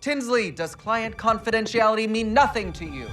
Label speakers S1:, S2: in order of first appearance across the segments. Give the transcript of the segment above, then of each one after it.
S1: Tinsley, does client confidentiality mean nothing to you?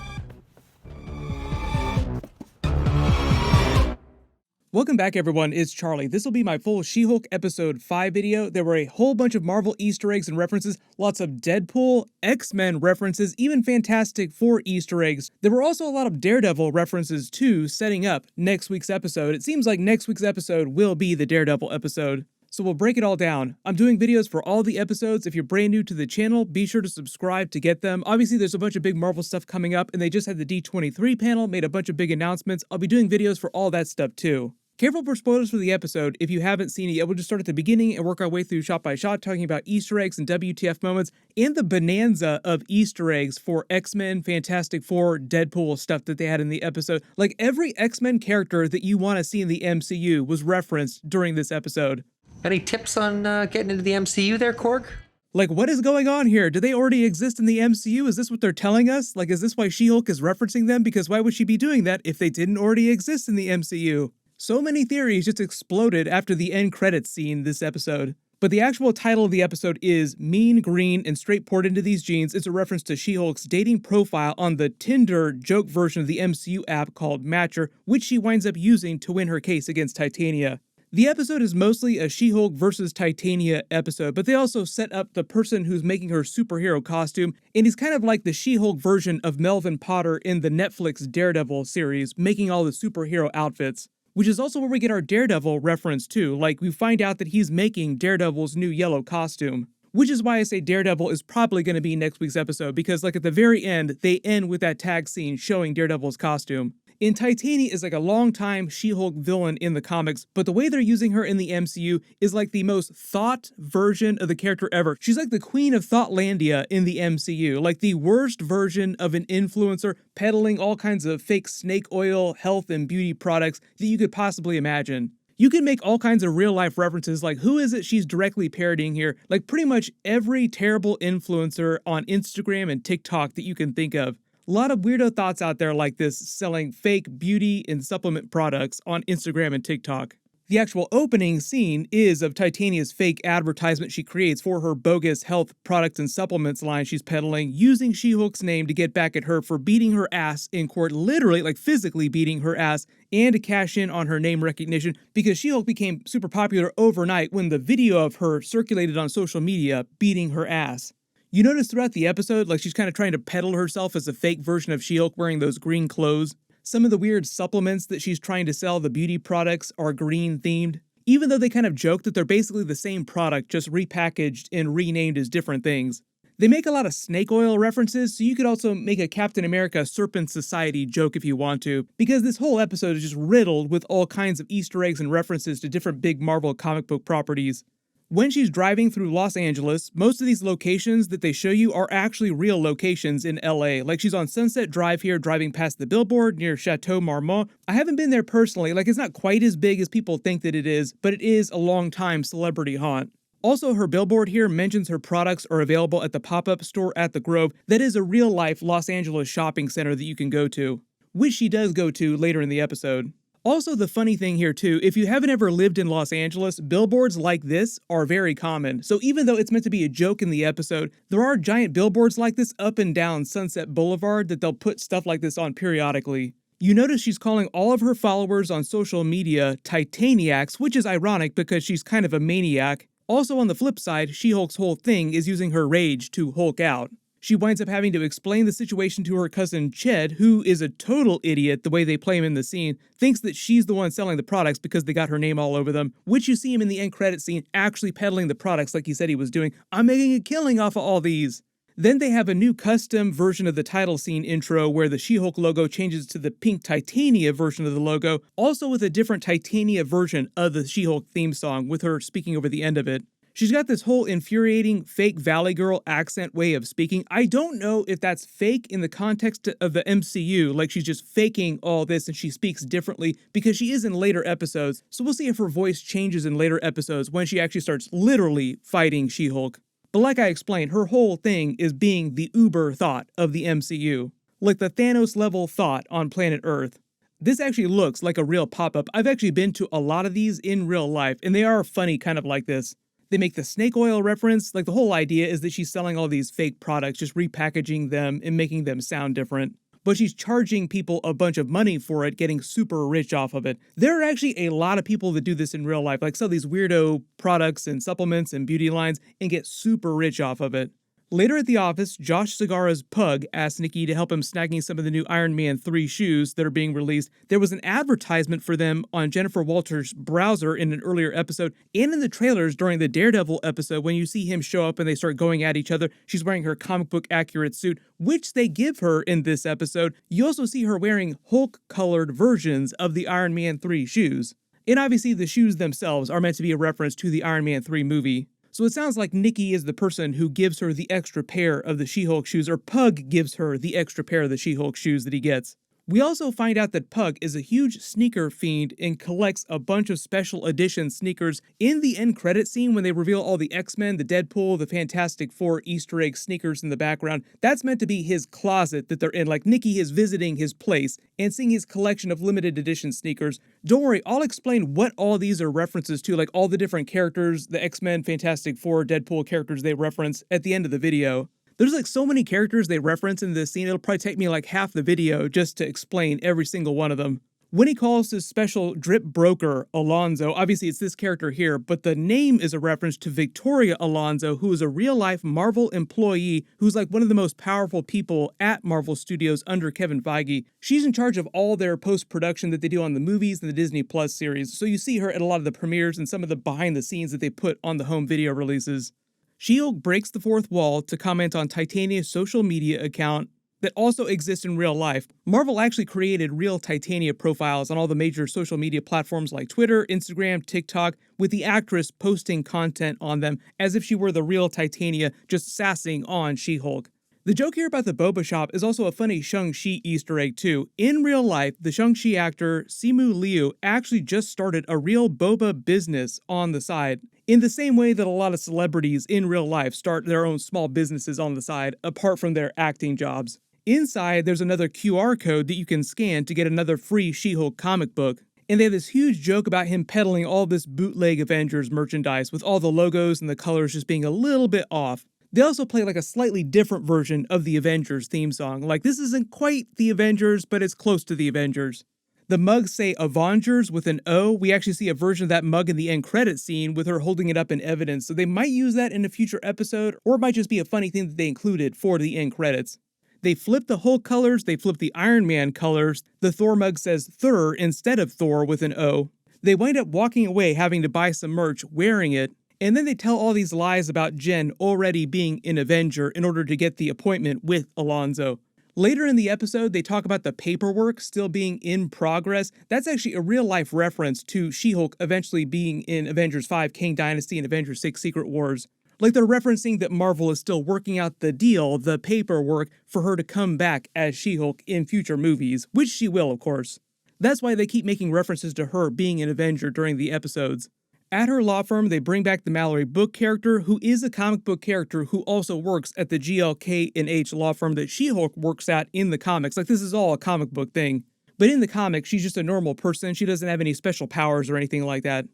S2: Welcome back, everyone. It's Charlie. This will be my full She-Hulk episode 5 video. There were a whole bunch of Marvel Easter eggs and references, lots of Deadpool, X-Men references, even Fantastic Four Easter eggs. There were also a lot of Daredevil references too, setting up next week's episode. It seems like next week's episode will be the Daredevil episode. So we'll break it all down. I'm doing videos for all the episodes. If you're brand new to the channel, be sure to subscribe to get them. Obviously, there's a bunch of big Marvel stuff coming up, and they just had the D23 panel, made a bunch of big announcements. I'll be doing videos for all that stuff too. Careful for spoilers for the episode. If you haven't seen it yet, we'll just start at the beginning and work our way through shot by shot, talking about Easter eggs and WTF moments, and the bonanza of Easter eggs for X-Men, Fantastic Four, Deadpool stuff that they had in the episode. Like, every X-Men character that you want to see in the MCU was referenced during this episode.
S3: Any tips on getting into the MCU there, Korg?
S2: Like, what is going on here? Do they already exist in the MCU? Is this what they're telling us? Like, is this why She-Hulk is referencing them? Because why would she be doing that if they didn't already exist in the MCU? So many theories just exploded after the end credits scene this episode. But the actual title of the episode is Mean Green, and straight poured into these jeans, it's a reference to She-Hulk's dating profile on the Tinder joke version of the MCU app called Matcher, which she winds up using to win her case against Titania. The episode is mostly a She-Hulk versus Titania episode, but they also set up the person who's making her superhero costume, and he's kind of like the She-Hulk version of Melvin Potter in the Netflix Daredevil series, making all the superhero outfits. Which is also where we get our Daredevil reference too, like we find out that he's making Daredevil's new yellow costume. Which is why I say Daredevil is probably going to be next week's episode, because like at the very end, they end with that tag scene showing Daredevil's costume. And Titania is like a long-time She-Hulk villain in the comics, but the way they're using her in the MCU is like the most thought version of the character ever. She's like the queen of Thoughtlandia in the MCU, like the worst version of an influencer peddling all kinds of fake snake oil, health, and beauty products that you could possibly imagine. You can make all kinds of real-life references, like who is it she's directly parodying here? Like pretty much every terrible influencer on Instagram and TikTok that you can think of. A lot of weirdo thoughts out there like this, selling fake beauty and supplement products on Instagram and TikTok. The actual opening scene is of Titania's fake advertisement she creates for her bogus health products and supplements line she's peddling, using She-Hulk's name to get back at her for beating her ass in court, literally, like physically beating her ass, and to cash in on her name recognition, because She-Hulk became super popular overnight when the video of her circulated on social media beating her ass. You notice throughout the episode, like she's kind of trying to peddle herself as a fake version of She-Hulk wearing those green clothes. Some of the weird supplements that she's trying to sell, the beauty products, are green themed. Even though they kind of joke that they're basically the same product, just repackaged and renamed as different things. They make a lot of snake oil references, so you could also make a Captain America Serpent Society joke if you want to, because this whole episode is just riddled with all kinds of Easter eggs and references to different big Marvel comic book properties. When she's driving through Los Angeles, most of these locations that they show you are actually real locations in LA. Like she's on Sunset Drive here, driving past the billboard near Chateau Marmont. I haven't been there personally, like it's not quite as big as people think that it is, but it is a long-time celebrity haunt. Also, her billboard here mentions her products are available at the pop-up store at the Grove. That is a real-life Los Angeles shopping center that you can go to, which she does go to later in the episode. Also, the funny thing here too, if you haven't ever lived in Los Angeles, billboards like this are very common. So even though it's meant to be a joke in the episode, there are giant billboards like this up and down Sunset Boulevard that they'll put stuff like this on periodically. You notice she's calling all of her followers on social media Titaniacs, which is ironic because she's kind of a maniac. Also on the flip side, She-Hulk's whole thing is using her rage to Hulk out. She winds up having to explain the situation to her cousin Ched, who is a total idiot the way they play him in the scene, thinks that she's the one selling the products because they got her name all over them, which you see him in the end credit scene actually peddling the products like he said he was doing. I'm making a killing off of all these. Then they have a new custom version of the title scene intro where the She-Hulk logo changes to the pink Titania version of the logo, also with a different Titania version of the She-Hulk theme song with her speaking over the end of it. She's got this whole infuriating fake Valley Girl accent way of speaking. I don't know if that's fake in the context of the MCU, like she's just faking all this and she speaks differently because she is in later episodes. So we'll see if her voice changes in later episodes when she actually starts literally fighting She-Hulk. But like I explained, her whole thing is being the uber thought of the MCU, like the Thanos level thought on planet Earth. This actually looks like a real pop-up. I've actually been to a lot of these in real life, and they are funny kind of like this. They make the snake oil reference. Like, the whole idea is that she's selling all these fake products, just repackaging them and making them sound different. But she's charging people a bunch of money for it, getting super rich off of it. There are actually a lot of people that do this in real life, like sell these weirdo products and supplements and beauty lines and get super rich off of it. Later at the office, Josh Segarra's Pug asks Nikki to help him snagging some of the new Iron Man 3 shoes that are being released. There was an advertisement for them on Jennifer Walters' browser in an earlier episode, and in the trailers during the Daredevil episode when you see him show up and they start going at each other. She's wearing her comic book accurate suit, which they give her in this episode. You also see her wearing Hulk-colored versions of the Iron Man 3 shoes. And obviously the shoes themselves are meant to be a reference to the Iron Man 3 movie. So it sounds like Nikki is the person who gives her the extra pair of the She-Hulk shoes, or Pug gives her the extra pair of the She-Hulk shoes that he gets. We also find out that Pug is a huge sneaker fiend and collects a bunch of special edition sneakers. In the end credit scene, when they reveal all the X-Men, the Deadpool, the Fantastic Four Easter egg sneakers in the background, that's meant to be his closet that they're in. Like, Nikki is visiting his place and seeing his collection of limited edition sneakers. Don't worry, I'll explain what all these are references to, like all the different characters, the X-Men, Fantastic Four, Deadpool characters they reference at the end of the video. There's like so many characters they reference in this scene, it'll probably take me like half the video just to explain every single one of them. When he calls his special drip broker Alonzo, obviously it's this character here, but the name is a reference to Victoria Alonzo, who is a real-life Marvel employee who's like one of the most powerful people at Marvel Studios under Kevin Feige. She's in charge of all their post-production that they do on the movies and the Disney Plus series, so you see her at a lot of the premieres and some of the behind-the-scenes that they put on the home video releases. She-Hulk breaks the fourth wall to comment on Titania's social media account that also exists in real life. Marvel actually created real Titania profiles on all the major social media platforms like Twitter, Instagram, TikTok, with the actress posting content on them as if she were the real Titania, just sassing on She-Hulk. The joke here about the boba shop is also a funny Shang-Chi Easter egg too. In real life, the Shang-Chi actor Simu Liu actually just started a real boba business on the side, in the same way that a lot of celebrities in real life start their own small businesses on the side, apart from their acting jobs. Inside, there's another QR code that you can scan to get another free She-Hulk comic book. And they have this huge joke about him peddling all this bootleg Avengers merchandise with all the logos and the colors just being a little bit off. They also play like a slightly different version of the Avengers theme song. Like, this isn't quite the Avengers, but it's close to the Avengers. The mugs say Avengers with an O. We actually see a version of that mug in the end credit scene with her holding it up in evidence, so they might use that in a future episode, or it might just be a funny thing that they included for the end credits. They flip the Hulk colors, they flip the Iron Man colors. The Thor mug says Thur instead of Thor with an O. They wind up walking away having to buy some merch, wearing it, and then they tell all these lies about Jen already being an Avenger in order to get the appointment with Alonzo. Later in the episode, they talk about the paperwork still being in progress. That's actually a real-life reference to She-Hulk eventually being in Avengers 5, Kang Dynasty, and Avengers 6, Secret Wars. Like, they're referencing that Marvel is still working out the deal, the paperwork, for her to come back as She-Hulk in future movies, which she will, of course. That's why they keep making references to her being an Avenger during the episodes. At her law firm, they bring back the Mallory Book character, who is a comic book character who also works at the GLK&H law firm that She-Hulk works at in the comics. Like, this is all a comic book thing. But in the comics, she's just a normal person. She doesn't have any special powers or anything like that.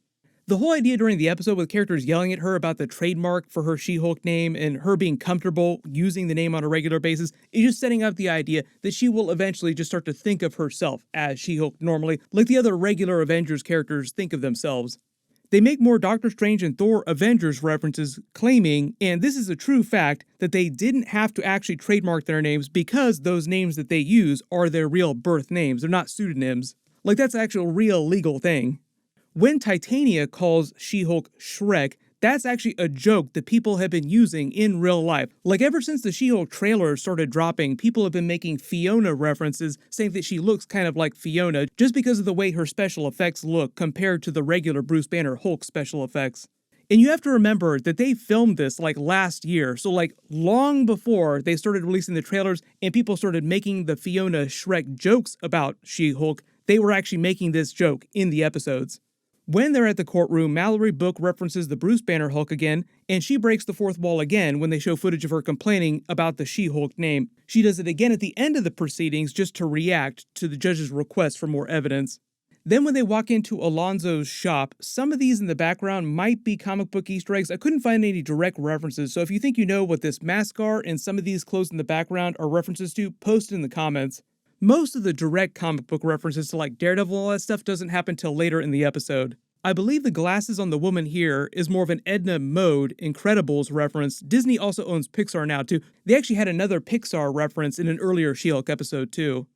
S2: The whole idea during the episode with characters yelling at her about the trademark for her She-Hulk name and her being comfortable using the name on a regular basis is just setting up the idea that she will eventually just start to think of herself as She-Hulk normally, like the other regular Avengers characters think of themselves. They make more Doctor Strange and Thor Avengers references, claiming, and this is a true fact, that they didn't have to actually trademark their names because those names that they use are their real birth names. They're not pseudonyms. Like, that's an actual real legal thing. When Titania calls She-Hulk Shrek, that's actually a joke that people have been using in real life. Like, ever since the She-Hulk trailer started dropping, people have been making Fiona references, saying that she looks kind of like Fiona just because of the way her special effects look compared to the regular Bruce Banner Hulk special effects. And you have to remember that they filmed this like last year, so like long before they started releasing the trailers and people started making the Fiona Shrek jokes about She-Hulk, they were actually making this joke in the episodes. When they're at the courtroom, Mallory Book references the Bruce Banner Hulk again, and she breaks the fourth wall again when they show footage of her complaining about the She-Hulk name. She does it again at the end of the proceedings just to react to the judge's request for more evidence. Then when they walk into Alonzo's shop, some of these in the background might be comic book Easter eggs. I couldn't find any direct references, so if you think you know what this mask are and some of these clothes in the background are references to, post it in the comments. Most of the direct comic book references to like Daredevil and all that stuff doesn't happen till later in the episode. I believe the glasses on the woman here is more of an Edna Mode Incredibles reference. Disney also owns Pixar now too. They actually had another Pixar reference in an earlier She-Hulk episode too.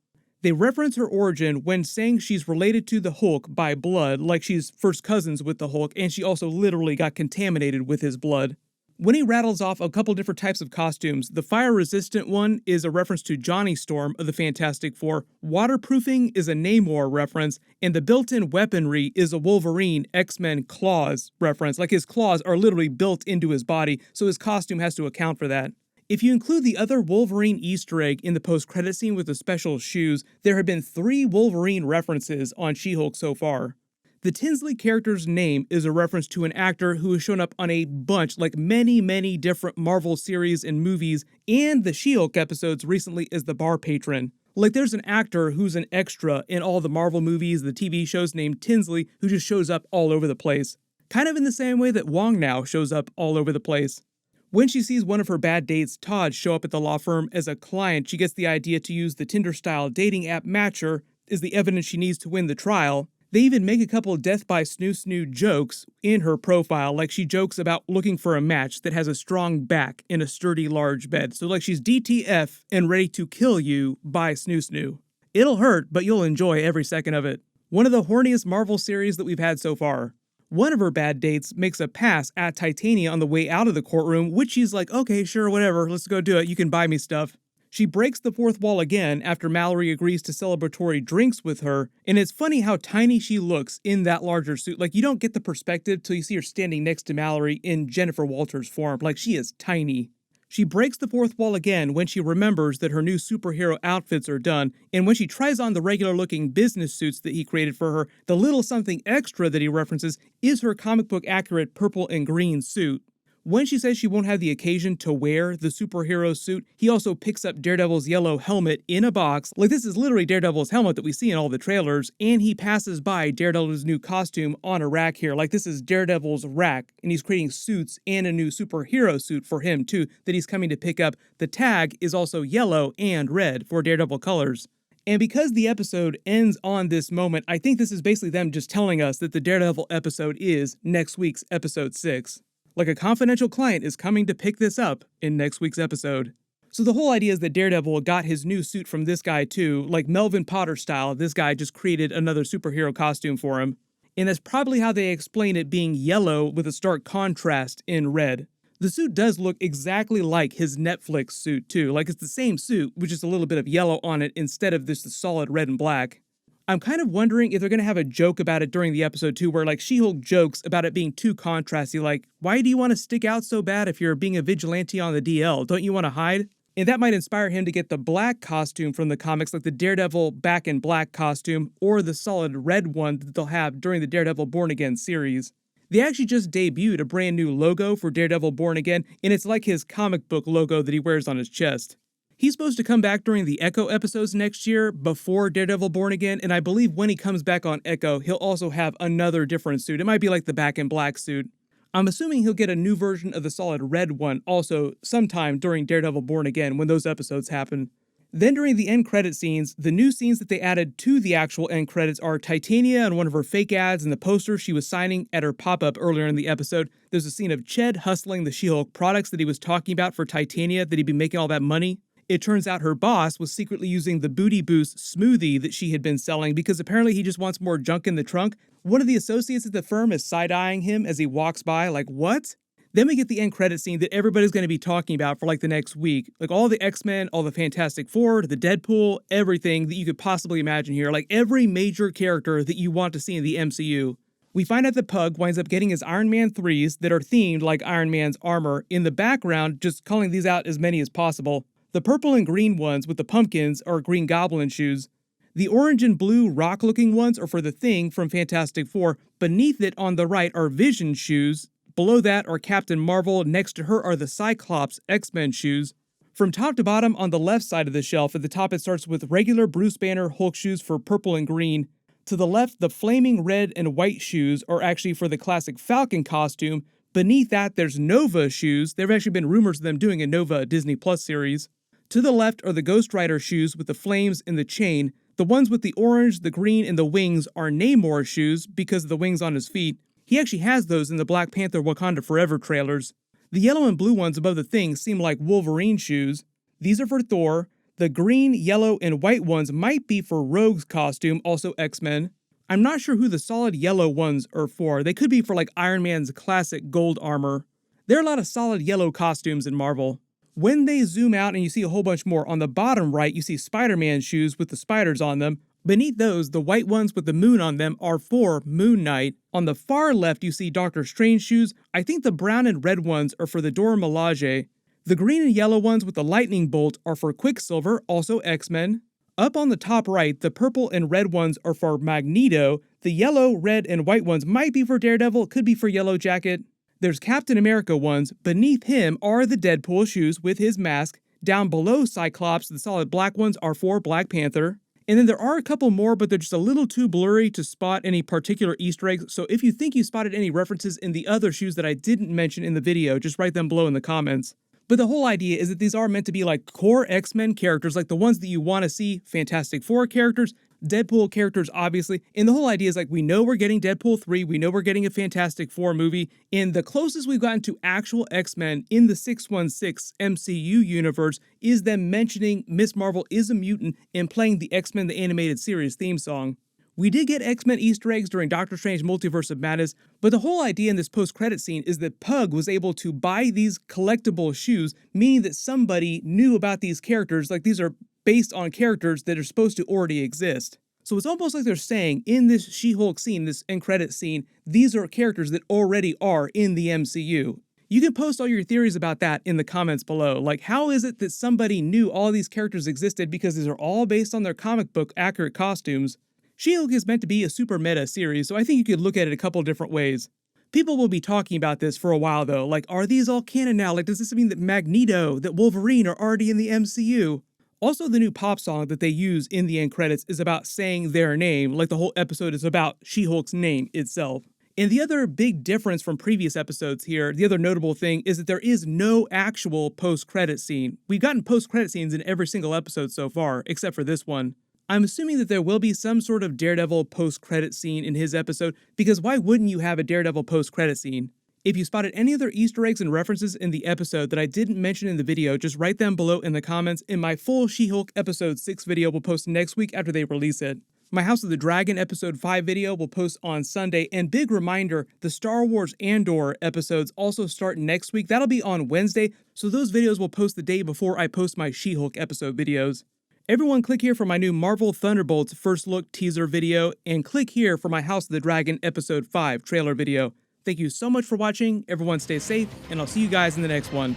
S2: They reference her origin when saying she's related to the Hulk by blood, like she's first cousins with the Hulk, and she also literally got contaminated with his blood. When he rattles off a couple different types of costumes, the fire-resistant one is a reference to Johnny Storm of the Fantastic Four, waterproofing is a Namor reference, and the built-in weaponry is a Wolverine X-Men claws reference, like his claws are literally built into his body, so his costume has to account for that. If you include the other Wolverine Easter egg in the post-credit scene with the special shoes, there have been 3 Wolverine references on She-Hulk so far. The Tinsley character's name is a reference to an actor who has shown up on a bunch, like many different Marvel series and movies, and the She-Hulk episodes recently as the bar patron. Like there's an actor who's an extra in all the Marvel movies, the TV shows named Tinsley, who just shows up all over the place. Kind of in the same way that Wong now shows up all over the place. When she sees one of her bad dates, Todd, show up at the law firm as a client, she gets the idea to use the Tinder-style dating app Matcher as the evidence she needs to win the trial. They even make a couple death by snoo jokes in her profile, like she jokes about looking for a match that has a strong back in a sturdy large bed. So like she's DTF and ready to kill you by snoo. It'll hurt, but you'll enjoy every second of it. One of the horniest Marvel series that we've had so far. One of her bad dates makes a pass at Titania on the way out of the courtroom, which she's like, okay, sure, whatever, let's go do it, you can buy me stuff. She breaks the fourth wall again after Mallory agrees to celebratory drinks with her, and it's funny how tiny she looks in that larger suit. Like, you don't get the perspective till you see her standing next to Mallory in Jennifer Walters' form. Like, she is tiny. She breaks the fourth wall again when she remembers that her new superhero outfits are done, and when she tries on the regular-looking business suits that he created for her, the little something extra that he references is her comic book accurate purple and green suit. When she says she won't have the occasion to wear the superhero suit, he also picks up Daredevil's yellow helmet in a box. Like, this is literally Daredevil's helmet that we see in all the trailers, and he passes by Daredevil's new costume on a rack here. Like, this is Daredevil's rack, and he's creating suits and a new superhero suit for him, too, that he's coming to pick up. The tag is also yellow and red for Daredevil colors. And because the episode ends on this moment, I think this is basically them just telling us that the Daredevil episode is next week's episode 6. Like, a confidential client is coming to pick this up in next week's episode. So the whole idea is that Daredevil got his new suit from this guy too, like Melvin Potter style. This guy just created another superhero costume for him. And that's probably how they explain it being yellow with a stark contrast in red. The suit does look exactly like his Netflix suit too. Like, it's the same suit with just a little bit of yellow on it instead of this solid red and black. I'm kind of wondering if they're going to have a joke about it during the episode too, where like She-Hulk jokes about it being too contrasty, like, why do you want to stick out so bad if you're being a vigilante on the DL? Don't you want to hide? And that might inspire him to get the black costume from the comics, like the Daredevil Back in Black costume, or the solid red one that they'll have during the Daredevil Born Again series. They actually just debuted a brand new logo for Daredevil Born Again, and it's like his comic book logo that he wears on his chest. He's supposed to come back during the Echo episodes next year before Daredevil Born Again, and I believe when he comes back on Echo, he'll also have another different suit. It might be like the Back in Black suit. I'm assuming he'll get a new version of the solid red one also sometime during Daredevil Born Again when those episodes happen. Then during the end credit scenes, the new scenes that they added to the actual end credits are Titania on one of her fake ads and the poster she was signing at her pop-up earlier in the episode. There's a scene of Ched hustling the She-Hulk products that he was talking about for Titania, that he'd be making all that money. It turns out her boss was secretly using the Booty Boost smoothie that she had been selling because apparently he just wants more junk in the trunk. One of the associates at the firm is side-eyeing him as he walks by, like, what? Then we get the end credit scene that everybody's going to be talking about for like the next week. Like all the X-Men, all the Fantastic Four, the Deadpool, everything that you could possibly imagine here. Like every major character that you want to see in the MCU. We find out that Pug winds up getting his Iron Man 3s that are themed like Iron Man's armor. In the background, just calling these out as many as possible. The purple and green ones with the pumpkins are Green Goblin shoes. The orange and blue rock-looking ones are for the Thing from Fantastic Four. Beneath it on the right are Vision shoes. Below that are Captain Marvel. Next to her are the Cyclops X-Men shoes. From top to bottom on the left side of the shelf, at the top it starts with regular Bruce Banner Hulk shoes for purple and green. To the left, the flaming red and white shoes are actually for the classic Falcon costume. Beneath that, there's Nova shoes. There have actually been rumors of them doing a Nova Disney Plus series. To the left are the Ghost Rider shoes with the flames and the chain. The ones with the orange, the green, and the wings are Namor's shoes because of the wings on his feet. He actually has those in the Black Panther Wakanda Forever trailers. The yellow and blue ones above the thing seem like Wolverine shoes. These are for Thor. The green, yellow, and white ones might be for Rogue's costume, also X-Men. I'm not sure who the solid yellow ones are for. They could be for like Iron Man's classic gold armor. There are a lot of solid yellow costumes in Marvel. When they zoom out and you see a whole bunch more, on the bottom right you see Spider-Man shoes with the spiders on them. Beneath those, the white ones with the moon on them are for Moon Knight. On the far left you see Doctor Strange shoes. I think the brown and red ones are for the Dora Milaje. The green and yellow ones with the lightning bolt are for Quicksilver, also X-Men. Up on the top right, the purple and red ones are for Magneto. The yellow, red, and white ones might be for Daredevil, could be for Yellow Jacket. There's Captain America ones. Beneath him are the Deadpool shoes with his mask. Down below Cyclops, the solid black ones are for Black Panther. And then there are a couple more, but they're just a little too blurry to spot any particular Easter eggs. So if you think you spotted any references in the other shoes that I didn't mention in the video, just write them below in the comments. But the whole idea is that these are meant to be like core X-Men characters, like the ones that you want to see, Fantastic Four characters, Deadpool characters, obviously. And the whole idea is like, we know we're getting Deadpool 3, we know we're getting a Fantastic Four movie, and the closest we've gotten to actual X-Men in the 616 MCU universe is them mentioning Miss Marvel is a mutant and playing the X-Men the Animated Series theme song. We did get X-Men Easter eggs during Doctor Strange Multiverse of Madness, but the whole idea in this post-credit scene is that Pug was able to buy these collectible shoes, meaning that somebody knew about these characters, like these are based on characters that are supposed to already exist. So it's almost like they're saying, in this She-Hulk scene, this end credit scene, these are characters that already are in the MCU. You can post all your theories about that in the comments below. Like, how is it that somebody knew all these characters existed because these are all based on their comic book accurate costumes? She-Hulk is meant to be a super meta series, so I think you could look at it a couple different ways. People will be talking about this for a while though, like, are these all canon now? Like, does this mean that Magneto, that Wolverine are already in the MCU? Also, the new pop song that they use in the end credits is about saying their name, like the whole episode is about She-Hulk's name itself. And the other big difference from previous episodes here, the other notable thing, is that there is no actual post-credit scene. We've gotten post-credit scenes in every single episode so far, except for this one. I'm assuming that there will be some sort of Daredevil post-credit scene in his episode, because why wouldn't you have a Daredevil post-credit scene? If you spotted any other Easter eggs and references in the episode that I didn't mention in the video, just write them below in the comments, and my full She-Hulk episode 6 video will post next week after they release it. My House of the Dragon episode 5 video will post on Sunday, and big reminder, the Star Wars Andor episodes also start next week. That'll be on Wednesday, so those videos will post the day before I post my She-Hulk episode videos. Everyone click here for my new Marvel Thunderbolts first look teaser video, and click here for my House of the Dragon episode 5 trailer video. Thank you so much for watching, everyone stay safe, and I'll see you guys in the next one.